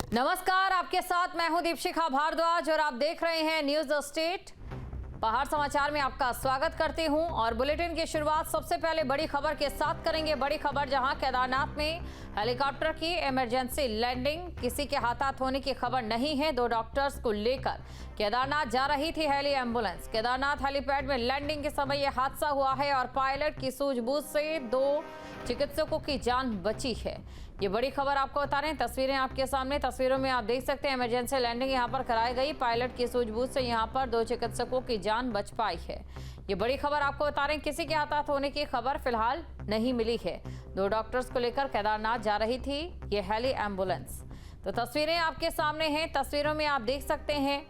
नमस्कार, आपके साथ मैं हूं दीपशिखा भारद्वाज और आप देख रहे हैं न्यूज स्टेट। पहाड़ समाचार में आपका स्वागत करती हूं और बुलेटिन की शुरुआत सबसे पहले बड़ी खबर के साथ करेंगे। बड़ी खबर जहां केदारनाथ में हेलीकॉप्टर की इमरजेंसी लैंडिंग, किसी के हाथात होने की खबर नहीं है। 2 डॉक्टर्स को लेकर केदारनाथ जा रही थी हेली एम्बुलेंस। केदारनाथ हेलीपैड में लैंडिंग के समय यह हादसा हुआ है और पायलट की सूझबूझ से 2 चिकित्सकों की जान बची है। ये बड़ी खबर आपको बता रहे हैं, तस्वीरें आपके सामने। तस्वीरों में आप देख सकते हैं इमरजेंसी लैंडिंग यहां पर कराई गई। पायलट की सूझबूझ से यहां पर 2 चिकित्सकों की जान बच पाई है। ये बड़ी खबर आपको बता रहे हैं, किसी के हताहत होने की खबर फिलहाल नहीं मिली है। 2 डॉक्टर्स को लेकर केदारनाथ जा रही थी ये हेली एम्बुलेंस। तो तस्वीरें आपके सामने हैं। तस्वीरों में आप देख सकते हैं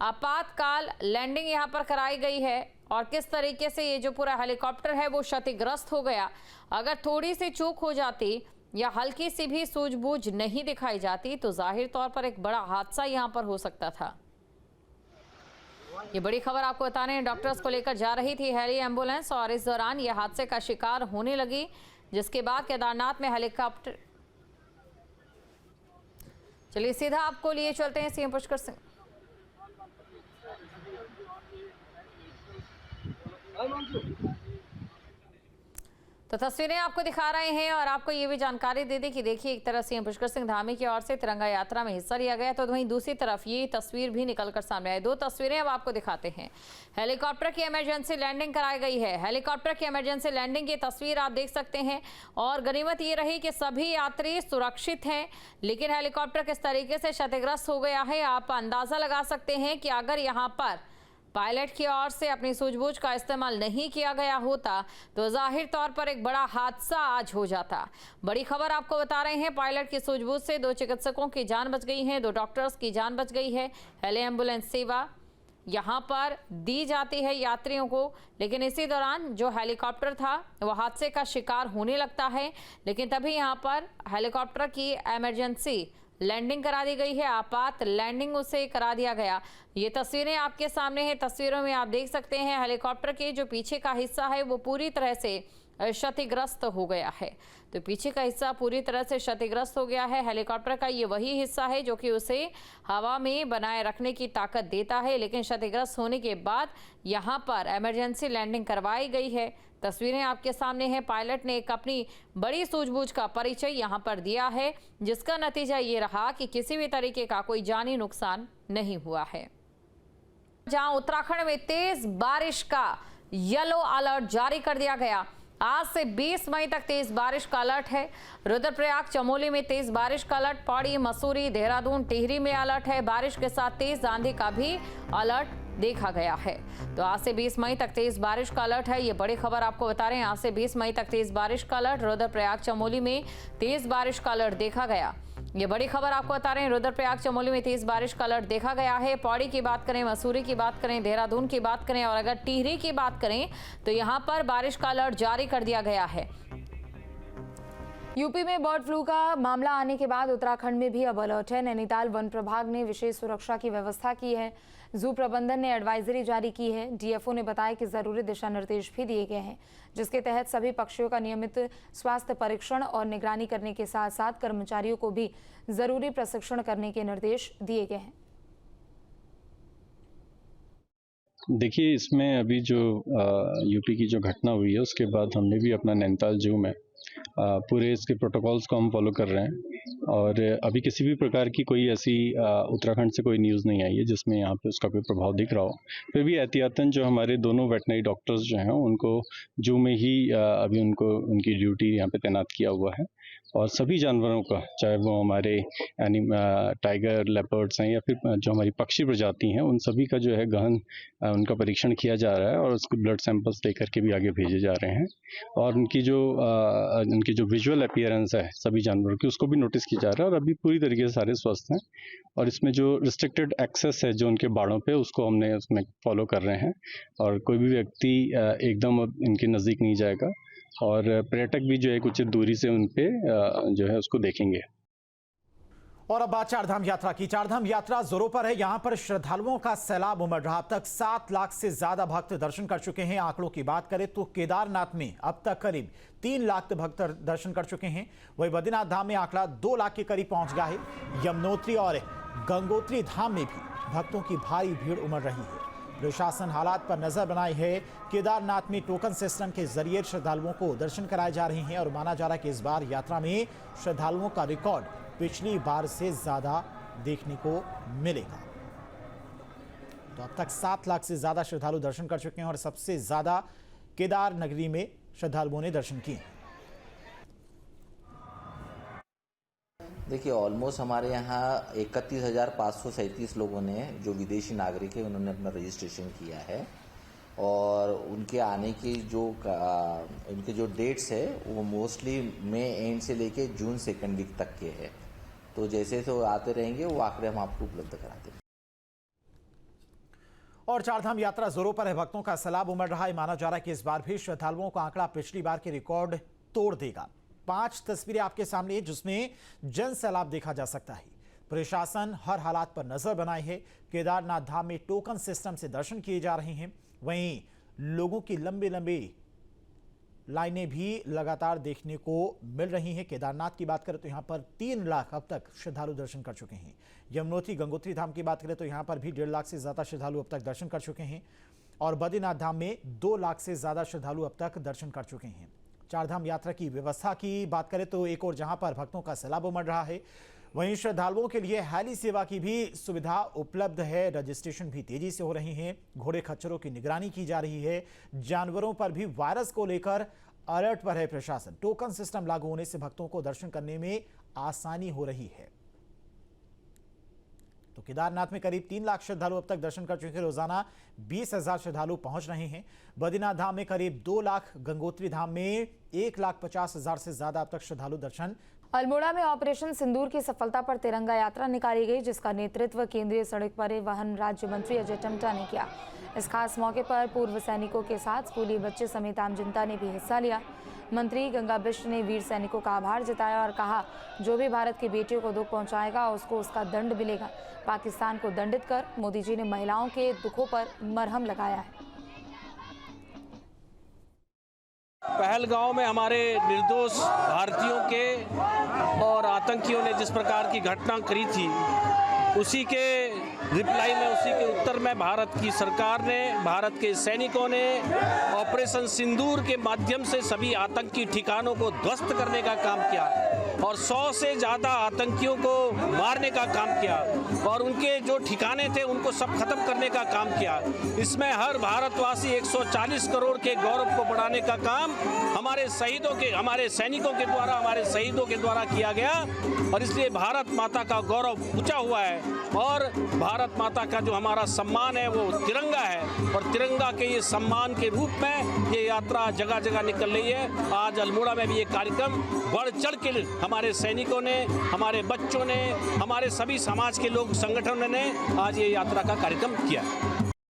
आपातकाल लैंडिंग यहां पर कराई गई है और किस तरीके से ये जो पूरा हेलीकॉप्टर है वो क्षतिग्रस्त हो गया। अगर थोड़ी सी चूक हो जाती या हल्की सी भी सूझबूझ नहीं दिखाई जाती तो जाहिर तौर पर एक बड़ा हादसा यहां पर हो सकता था। ये बड़ी खबर आपको बता रहे हैं, डॉक्टर्स को लेकर जा रही थी हेली एम्बुलेंस और इस दौरान यह हादसे का शिकार होने लगी, जिसके बाद केदारनाथ में हेलीकॉप्टर। चलिए सीधा आपको लिए चलते हैं सीएम पुष्कर सिंह। तो तस्वीरें आपको दिखा रहे हैं और आपको ये भी जानकारी दे दी कि देखिए एक तरफ सीएम पुष्कर सिंह धामी की ओर से तिरंगा यात्रा में हिस्सा लिया गया, तो वहीं दूसरी तरफ ये तस्वीर भी निकलकर सामने आई। 2 तस्वीरें अब आपको दिखाते हैं। हेलीकॉप्टर की इमरजेंसी लैंडिंग कराई गई है। हेलीकॉप्टर की इमरजेंसी लैंडिंग की तस्वीर आप देख सकते हैं और गनीमत ये रही कि सभी यात्री सुरक्षित हैं, लेकिन हेलीकॉप्टर किस तरीके से क्षतिग्रस्त हो गया है आप अंदाजा लगा सकते हैं कि अगर यहाँ पर पायलट की ओर से अपनी सूझबूझ का इस्तेमाल नहीं किया गया होता तो जाहिर तौर पर एक बड़ा हादसा आज हो जाता। बड़ी खबर आपको बता रहे हैं, पायलट की सूझबूझ से 2 चिकित्सकों की जान बच गई है, 2 डॉक्टर्स की जान बच गई है। हेली एम्बुलेंस सेवा यहां पर दी जाती है यात्रियों को, लेकिन इसी दौरान जो हेलीकॉप्टर था वह हादसे का शिकार होने लगता है, लेकिन तभी यहां पर हेलीकॉप्टर की इमरजेंसी लैंडिंग करा दी गई है, आपात लैंडिंग उसे करा दिया गया। ये तस्वीरें आपके सामने हैं। तस्वीरों में आप देख सकते हैं हेलीकॉप्टर के जो पीछे का हिस्सा है वो पूरी तरह से क्षतिग्रस्त हो गया है। तो पीछे का हिस्सा पूरी तरह से क्षतिग्रस्त हो गया है। हेलीकॉप्टर का ये वही हिस्सा है जो कि उसे हवा में बनाए रखने की ताकत देता है, लेकिन क्षतिग्रस्त होने के बाद यहाँ पर इमरजेंसी लैंडिंग करवाई गई है। तस्वीरें आपके सामने हैं। पायलट ने एक अपनी बड़ी सूझबूझ का परिचय यहाँ पर दिया है, जिसका नतीजा ये रहा कि किसी भी तरीके का कोई जानी नुकसान नहीं हुआ है। जहां उत्तराखंड में तेज बारिश का येलो अलर्ट जारी कर दिया गया। आज से 20 मई तक तेज बारिश का अलर्ट है। रुद्रप्रयाग चमोली में तेज बारिश का अलर्ट, पौड़ी, मसूरी, देहरादून, टिहरी में अलर्ट है। बारिश के साथ तेज आंधी का भी अलर्ट देखा गया है। तो आज से 20 मई तक तेज बारिश का अलर्ट है। ये बड़ी खबर आपको बता रहे हैं, आज से 20 मई तक तेज बारिश का अलर्ट। रुद्रप्रयाग चमोली में तेज बारिश का अलर्ट देखा गया। ये बड़ी खबर आपको बता रहे हैं, रुद्रप्रयाग चमोली में तेज बारिश का अलर्ट देखा गया है। पौड़ी की बात करें, मसूरी की बात करें, देहरादून की बात करें और अगर टिहरी की बात करें तो यहां पर बारिश का अलर्ट जारी कर दिया गया है। यूपी में बर्ड फ्लू का मामला आने के बाद उत्तराखंड में भी अब अलर्ट है। नैनीताल वन प्रभाग ने विशेष सुरक्षा की व्यवस्था की है। जू प्रबंधन ने एडवाइजरी जारी की है। डीएफओ ने बताया कि जरूरी दिशा निर्देश भी दिए गए हैं, जिसके तहत सभी पक्षियों का नियमित स्वास्थ्य परीक्षण और निगरानी करने के साथ साथ कर्मचारियों को भी जरूरी प्रशिक्षण करने के निर्देश दिए गए हैं। देखिए, इसमें अभी जो यूपी की जो घटना हुई है उसके बाद हमने भी अपना नैनीताल जू में पूरे इसके प्रोटोकॉल्स को हम फॉलो कर रहे हैं और अभी किसी भी प्रकार की कोई ऐसी उत्तराखंड से कोई न्यूज़ नहीं आई है जिसमें यहाँ पे उसका कोई प्रभाव दिख रहा हो। फिर भी एहतियातन जो हमारे दोनों वेटनरी डॉक्टर्स जो हैं उनको जू में ही अभी उनकी ड्यूटी यहाँ पे तैनात किया हुआ है और सभी जानवरों का, चाहे वो हमारे टाइगर, लेपर्ड्स हैं या फिर जो हमारी पक्षी प्रजाति हैं, उन सभी का जो है गहन उनका परीक्षण किया जा रहा है और उसके ब्लड सैंपल्स लेकर के भी आगे भेजे जा रहे हैं और उनकी जो विजुअल अपीयरेंस है सभी जानवरों की उसको भी नोटिस किया जा रहा है और अभी पूरी तरीके से सारे स्वस्थ हैं और इसमें जो रिस्ट्रिक्टेड एक्सेस है जो उनके बाड़ों पे उसको हमने उसमें फॉलो कर रहे हैं और कोई भी व्यक्ति एकदम इनके नज़दीक नहीं जाएगा और पर्यटक भी जो है उचित दूरी से उन पे जो है उसको देखेंगे। और अब बात चारधाम यात्रा की। चारधाम यात्रा जोरों पर है। यहां पर श्रद्धालुओं का सैलाब उमड़ रहा। अब तक 7 लाख से ज्यादा भक्त दर्शन कर चुके हैं। आंकड़ों की बात करें तो केदारनाथ में अब तक करीब 3 लाख भक्त दर्शन कर चुके हैं। वहीं बद्रीनाथ धाम में आंकड़ा 2 लाख के करीब पहुंच गया है। यमुनोत्री और गंगोत्री धाम में भी भक्तों की भारी भीड़ उमड़ रही है। प्रशासन हालात पर नजर बनाए है। केदारनाथ में टोकन सिस्टम के जरिए श्रद्धालुओं को दर्शन कराए जा रहे हैं और माना जा रहा है कि इस बार यात्रा में श्रद्धालुओं का रिकॉर्ड पिछली बार से ज्यादा देखने को मिलेगा। तो अब तक 7 लाख से ज्यादा श्रद्धालु दर्शन कर चुके हैं और सबसे ज्यादा केदार नगरी में श्रद्धालुओं ने दर्शन किए। देखिए, ऑलमोस्ट हमारे यहाँ 31,537 लोगों ने, जो विदेशी नागरिक है, उन्होंने अपना रजिस्ट्रेशन किया है और उनके आने की उनके जो डेट्स है वो मोस्टली मई एंड से लेके जून 2nd वीक तक के है। तो जैसे तो आते रहेंगे वो आंकड़े हम आपको उपलब्ध कराते हैं। और चारधाम यात्रा जोरों पर है। भक्तों का सैलाब उमड़ रहा है। माना जा रहा है कि इस बार भी श्रद्धालुओं का आंकड़ा पिछली बार के रिकॉर्ड तोड़ देगा। 5 तस्वीरें आपके सामने हैं जिसमें जन सैलाब देखा जा सकता है। प्रशासन हर हालात पर नजर बनाए है। केदारनाथ धाम में टोकन सिस्टम से दर्शन किए जा रहे हैं। वहीं लोगों की लंबी लंबी लाइनें भी लगातार देखने को मिल रही हैं। केदारनाथ की बात करें तो यहां पर 3 लाख अब तक श्रद्धालु दर्शन कर चुके हैं। यमुनोत्री गंगोत्री धाम की बात करें तो यहां पर भी 1.5 लाख से ज्यादा श्रद्धालु अब तक दर्शन कर चुके हैं और बद्रीनाथ धाम में 2 लाख से ज्यादा श्रद्धालु अब तक दर्शन कर चुके हैं। चारधाम यात्रा की व्यवस्था की बात करें तो एक और जहां पर भक्तों का सैलाब उमड़ रहा है, वहीं श्रद्धालुओं के लिए हेली सेवा की भी सुविधा उपलब्ध है। रजिस्ट्रेशन भी तेजी से हो रही है। घोड़े खच्चरों की निगरानी की जा रही है। जानवरों पर भी वायरस को लेकर अलर्ट पर है प्रशासन। टोकन सिस्टम लागू होने से भक्तों को दर्शन करने में आसानी हो रही है। तो केदारनाथ में करीब 3 लाख श्रद्धालु अब तक दर्शन कर चुके हैं। रोजाना 20,000 श्रद्धालु पहुंच रहे हैं। बद्रीनाथ धाम में करीब 2 लाख, गंगोत्री धाम में 1,50,000 से ज्यादा अब तक श्रद्धालु दर्शन। अल्मोड़ा में ऑपरेशन सिंदूर की सफलता पर तिरंगा यात्रा निकाली गई, जिसका नेतृत्व केंद्रीय सड़क परिवहन राज्य मंत्री अजय टम्टा ने किया। इस खास मौके पर पूर्व सैनिकों के साथ स्कूली बच्चे समेत आम जनता ने भी हिस्सा लिया। मंत्री गंगा बिष्ट ने वीर सैनिकों का आभार जताया और कहा, जो भी भारत की बेटियों को दुख पहुंचाएगा उसको उसका दंड मिलेगा। पाकिस्तान को दंडित कर मोदी जी ने महिलाओं के दुखों पर मरहम लगाया है। पहलगांव में हमारे निर्दोष भारतीयों के और आतंकियों ने जिस प्रकार की घटना करी थी, उसी के रिप्लाई में, उसी के उत्तर में भारत की सरकार ने, भारत के सैनिकों ने ऑपरेशन सिंदूर के माध्यम से सभी आतंकी ठिकानों को ध्वस्त करने का काम किया और 100 से ज़्यादा आतंकियों को मारने का काम किया और उनके जो ठिकाने थे उनको सब खत्म करने का काम किया। इसमें हर भारतवासी 140 करोड़ के गौरव को बढ़ाने का काम हमारे शहीदों के, हमारे सैनिकों के द्वारा, हमारे शहीदों के द्वारा किया गया और इसलिए भारत माता का गौरव ऊंचा हुआ है और भारत माता का जो हमारा सम्मान है वो तिरंगा है और तिरंगा के ये सम्मान के रूप में ये यात्रा जगह जगह निकल रही है। आज अल्मोड़ा में भी ये कार्यक्रम बढ़ चढ़ के हमारे सैनिकों ने, हमारे बच्चों ने, हमारे सभी समाज के लोग, संगठनों ने आज ये यात्रा का कार्यक्रम किया।